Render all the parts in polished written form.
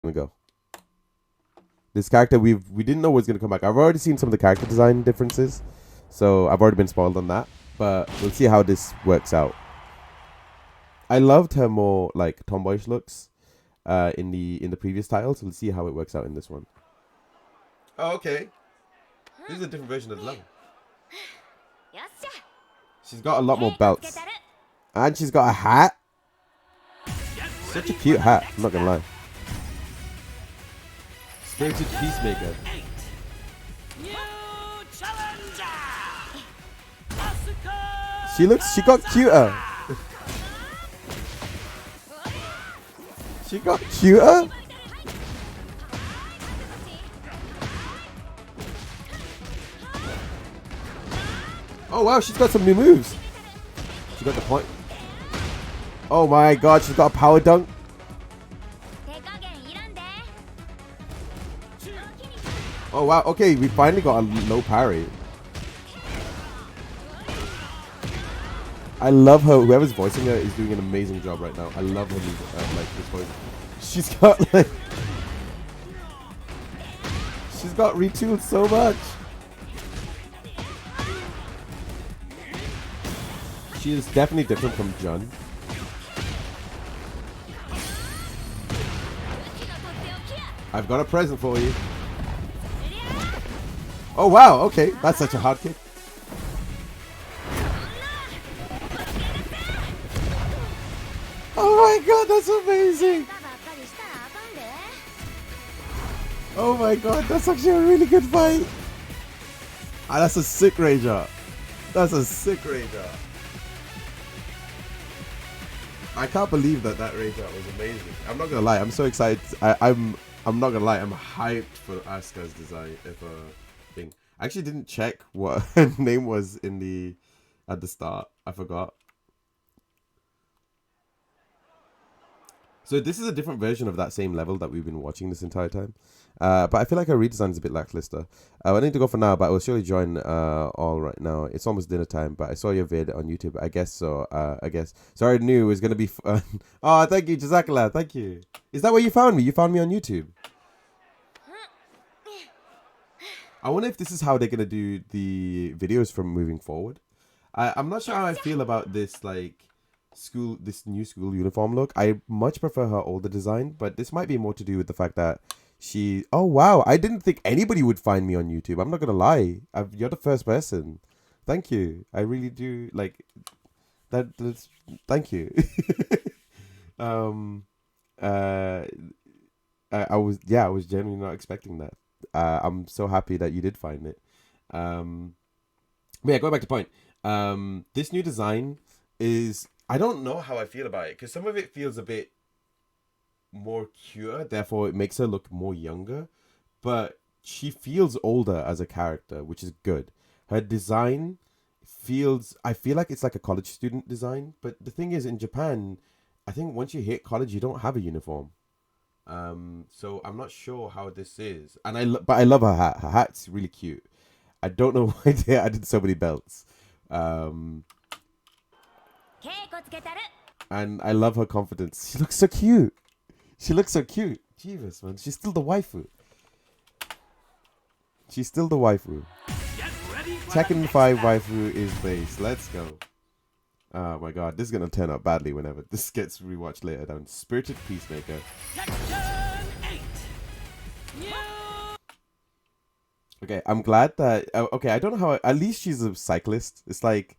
gonna go. This character we didn't know was gonna come back. I've already seen some of the character design differences, so I've already been spoiled on that. But we'll see how this works out. I loved her more like tomboyish looks in the previous title, so we'll see how it works out in this one. Oh, okay. This is a different version of the level. She's got a lot more belts. And she's got a hat. Such a cute hat, I'm not gonna lie. Spirited Peacemaker. She got cuter. She got cuter? Oh wow, she's got some new moves. She got the point. Oh my god, she's got a power dunk. Oh wow, okay, we finally got a low parry. I love her. Whoever's voicing her is doing an amazing job right now. I love her like this voice. She's got like she's got retooled so much. She is definitely different from Jun. I've got a present for you. Oh wow, okay, that's such a hard kick. Oh my god, that's amazing. Oh my god, that's actually a really good fight. Ah, that's a sick rager. That's a sick rager. I can't believe that rager was amazing. I'm not gonna lie, I'm so excited. I'm not gonna lie, I'm hyped for Asuka's design thing. I actually didn't check what her name was at the start. I forgot. So this is a different version of that same level that we've been watching this entire time. But I feel like her redesign is a bit lackluster. I need to go for now, but I will surely join all right now. It's almost dinner time, but I saw your vid on YouTube. I guess so. I guess. Sorry, I knew it was going to be fun. Oh, thank you, Jazakallah. Thank you. Is that where you found me? You found me on YouTube. I wonder if this is how they're going to do the videos from moving forward. I'm not sure how I feel about this, like, this new school uniform look. I much prefer her older design, but this might be more to do with the fact that oh wow, I didn't think anybody would find me on YouTube. I'm not gonna lie, you're the first person. Thank you. I really do like that's thank you. um I was genuinely not expecting that. I'm so happy that you did find it. But yeah, going back to point. This new design is, I don't know how I feel about it, because some of it feels a bit more pure, therefore it makes her look more younger, but she feels older as a character, which is good. Her design I feel like it's like a college student design, but the thing is, in Japan, I think once you hit college, you don't have a uniform. So I'm not sure how this is, but I love her hat. Her hat's really cute. I don't know why they added so many belts. And I love her confidence. She looks so cute. She looks so cute. Jeeves, man. She's still the waifu. She's still the waifu. Tekken 5 waifu is base. Let's go. Oh my god. This is going to turn out badly whenever this gets rewatched later down. Spirited Peacemaker. Okay, I'm glad that... okay, I don't know how... At least she's a cyclist. It's like...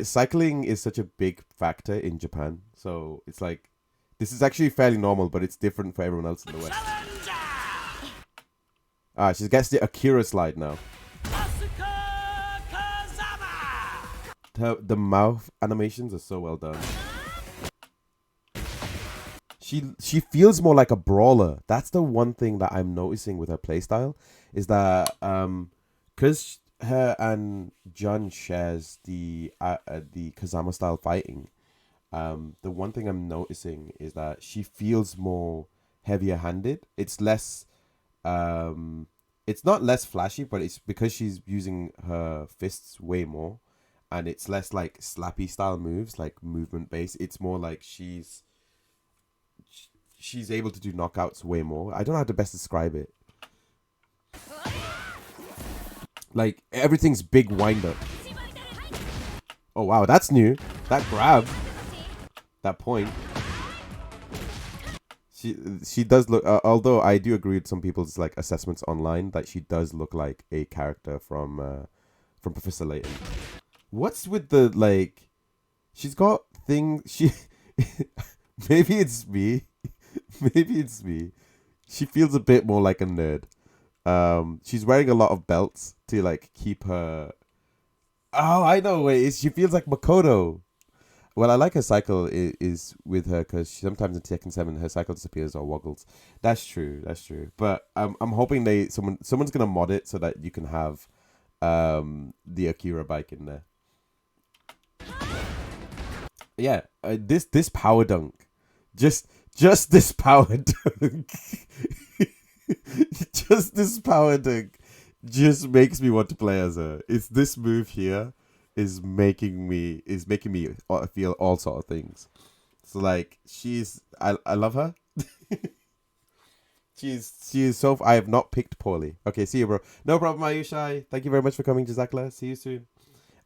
cycling is such a big factor in Japan. So it's like... This is actually fairly normal, but it's different for everyone else in the West. Ah, she gets the Akira slide now. Asuka Kazama! The mouth animations are so well done. She feels more like a brawler. That's the one thing that I'm noticing with her playstyle, is that because her and Jun shares the Kazama style fighting. The one thing I'm noticing is that she feels more heavier handed. It's less, it's not less flashy, but it's because she's using her fists way more, and it's less like slappy style moves, like movement based. It's more like she's she's able to do knockouts way more. I don't know how to best describe it. Like, everything's big wind up. Oh, wow, that's new. That grab. That point. She does look, although I do agree with some people's like assessments online that she does look like a character from Professor Layton. What's with the like? She's got things. She maybe it's me. Maybe it's me. She feels a bit more like a nerd. She's wearing a lot of belts to like keep her. Oh, I know. Wait, she feels like Makoto. Well, I like her cycle is with her because sometimes in Tekken 7 her cycle disappears or woggles. That's true. That's true. But I'm hoping someone's gonna mod it so that you can have the Akira bike in there. Yeah, this power dunk, just this power dunk, just this power dunk, just makes me want to play as her. It's this move here. Is making me feel all sort of things. So like I love her. she is so. I have not picked poorly. Okay, see you, bro. No problem, Ayushai. Thank you very much for coming, Jazakla. See you soon.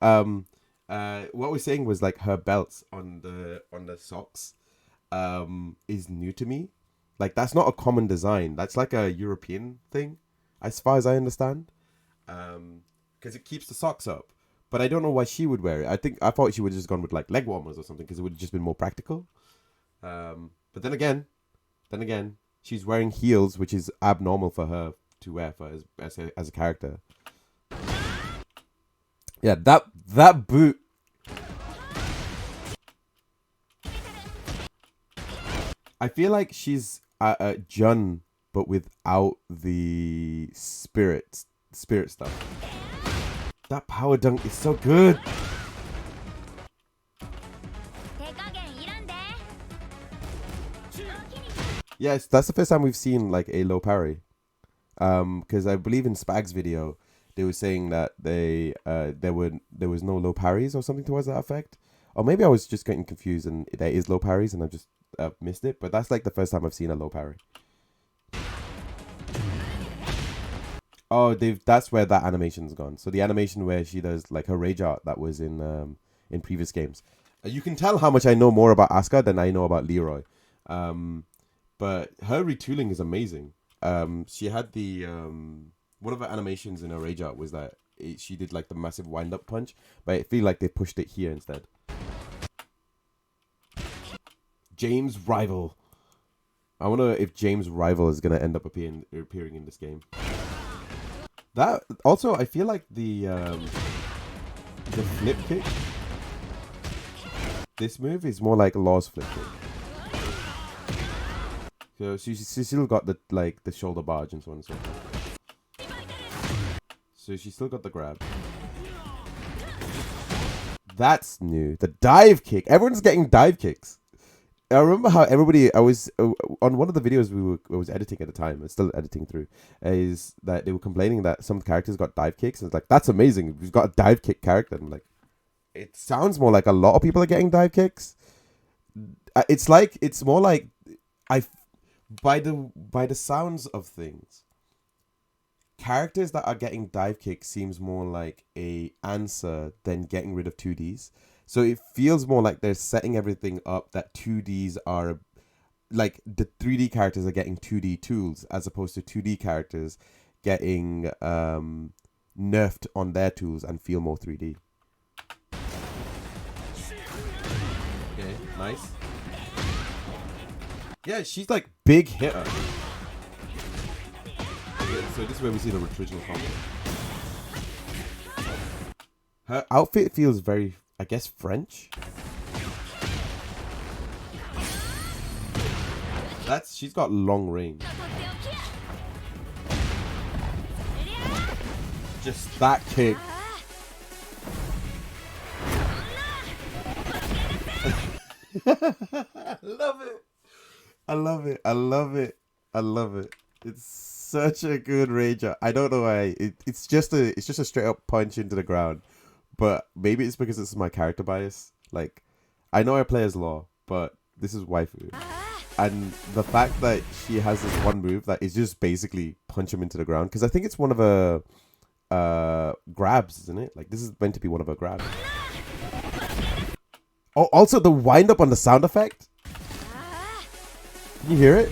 What we're saying was like her belts on the socks, is new to me. Like that's not a common design. That's like a European thing, as far as I understand. Because it keeps the socks up. But I don't know why she would wear it. I thought she would have just gone with like leg warmers or something because it would have just been more practical. But then again, she's wearing heels, which is abnormal for her to wear as a character. Yeah, that boot. I feel like she's Jun, but without the spirit stuff. That power dunk is so good. Yes, that's the first time we've seen like a low parry. Because I believe in Spag's video, they were saying that there was no low parries or something towards that effect. Or maybe I was just getting confused and there is low parries and I just missed it. But that's like the first time I've seen a low parry. Oh, that's where that animation's gone. So the animation where she does like her rage art that was in previous games. You can tell how much I know more about Asuka than I know about Leroy. But her retooling is amazing. She had the one of her animations in her rage art was that she did like the massive wind up punch, but I feel like they pushed it here instead. James Rival. I wonder if James Rival is gonna end up appearing in this game. That also, I feel like the flip kick. This move is more like Law's flip kick. So she's still got the shoulder barge and so on and so forth. So she's still got the grab. That's new. The dive kick. Everyone's getting dive kicks. I remember how I was on one of the videos I was editing at the time, and still editing through, is that they were complaining that some characters got dive kicks, and it's like, that's amazing. We've got a dive kick character. And I'm like, it sounds more like a lot of people are getting dive kicks. It's more like by the sounds of things, characters that are getting dive kicks seems more like a answer than getting rid of 2Ds. So it feels more like they're setting everything up that 2Ds are like the 3D characters are getting 2D tools as opposed to 2D characters getting nerfed on their tools and feel more 3D. Okay, nice. Yeah, she's like big hitter. Yeah, so this is where we see the original combo. Her outfit feels very, I guess, French. She's got long range. Just that kick. I love it. I love it. I love it. I love it. It's such a good rager. I don't know why. It's just a straight up punch into the ground. But maybe it's because it's my character bias. Like, I know I play as Law, but this is waifu. And the fact that she has this one move that is just basically punch him into the ground, because I think it's one of her grabs, isn't it? Like, this is meant to be one of her grabs. Oh, also the wind up on the sound effect. Can you hear it?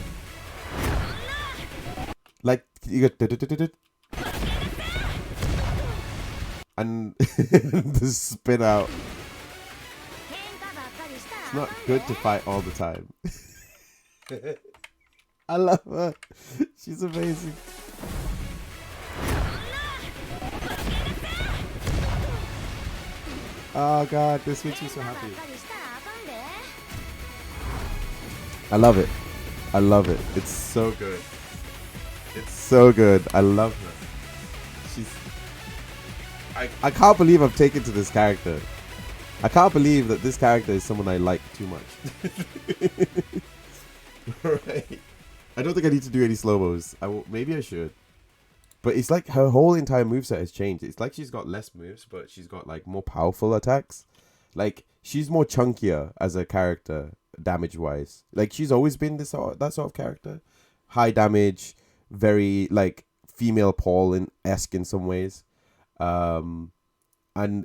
Like, you go and the spin out. It's not good to fight all the time. I love her. She's amazing. Oh god, this makes me so happy. I love it. I love it. It's so good. It's so good. I love her. She's... I can't believe I've taken to this character. I can't believe that this character is someone I like too much. Right. I don't think I need to do any slow-mos. Maybe I should. But it's like her whole entire moveset has changed. It's like she's got less moves, but she's got like more powerful attacks. Like, she's more chunkier as a character, damage-wise. Like, she's always been that sort of character. High damage, very like female Paul-esque in some ways. And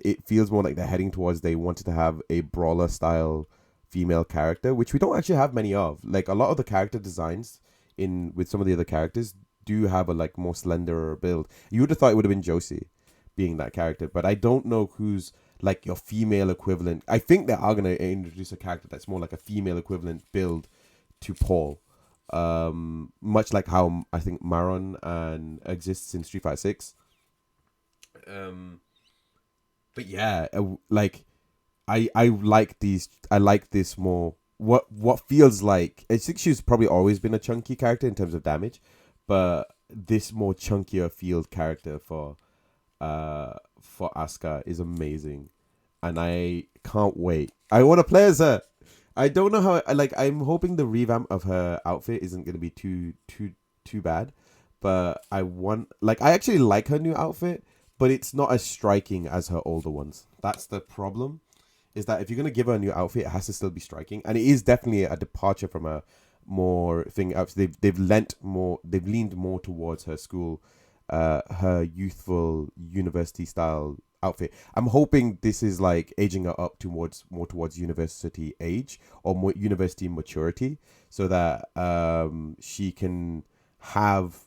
it feels more like they're heading towards they wanted to have a brawler style female character, which we don't actually have many of. Like, a lot of the character designs with some of the other characters do have a like more slender build. You would have thought it would have been Josie being that character, but I don't know who's like your female equivalent. I think they are going to introduce a character that's more like a female equivalent build to Paul. Much like how I think Maron and exists in Street Fighter 6. But yeah, like I like these. I like this more. What feels like, I think she's probably always been a chunky character in terms of damage, but this more chunkier field character for Asuka is amazing, and I can't wait. I want to play as her. I don't know how. I'm hoping the revamp of her outfit isn't going to be too bad, but I actually like her new outfit, but it's not as striking as her older ones. That's the problem. Is that if you're going to give her a new outfit, it has to still be striking, and it is definitely a departure from a more thing. They've leaned more towards her school, her youthful university style outfit. I'm hoping this is like aging her up more towards university age or more university maturity, so that she can have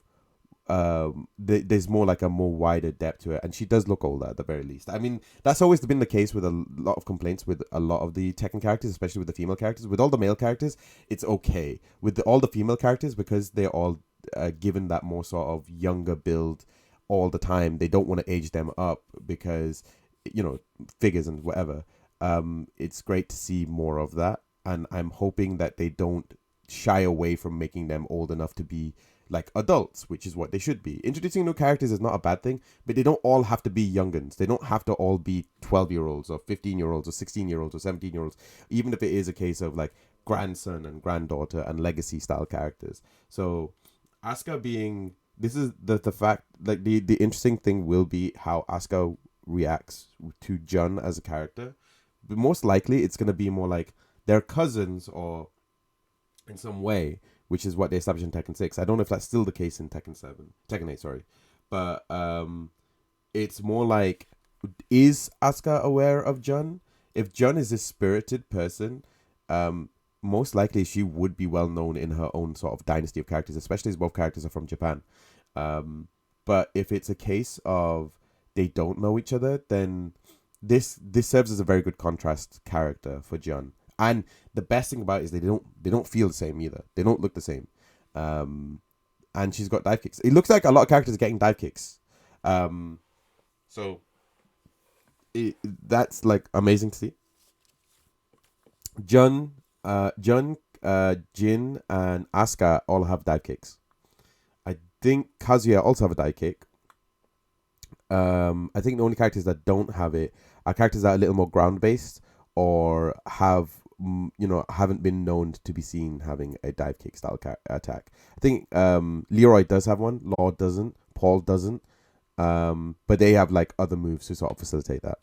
there's more like a more wider depth to it, and she does look older at the very least. I mean, that's always been the case with a lot of complaints with a lot of the Tekken characters, especially with the female characters. With all the male characters, it's okay. With all the female characters, because they're all given that more sort of younger build all the time, they don't want to age them up because, figures and whatever. It's great to see more of that, and I'm hoping that they don't shy away from making them old enough to be like adults, which is what they should be. Introducing new characters is not a bad thing, but they don't all have to be youngins. They don't have to all be 12-year-olds or 15-year-olds or 16-year-olds or 17-year-olds, even if it is a case of like grandson and granddaughter and legacy style characters. So Asuka being, this is the fact, like the interesting thing will be how Asuka reacts to Jun as a character. But most likely it's going to be more like they're cousins or in some way, which is what they established in Tekken 6. I don't know if that's still the case in Tekken 8, sorry. But it's more like, is Asuka aware of Jun? If Jun is this spirited person, most likely she would be well known in her own sort of dynasty of characters, especially as both characters are from Japan. But if it's a case of they don't know each other, then this serves as a very good contrast character for Jun. And the best thing about it is they don't feel the same either. They don't look the same. And she's got dive kicks. It looks like a lot of characters are getting dive kicks. So that's like amazing to see. Jin, and Asuka all have dive kicks. I think Kazuya also have a dive kick. I think the only characters that don't have it are characters that are a little more ground based or haven't been known to be seen having a dive kick style attack. I think Leroy does have one, Lord doesn't, Paul doesn't, but they have like other moves to sort of facilitate that.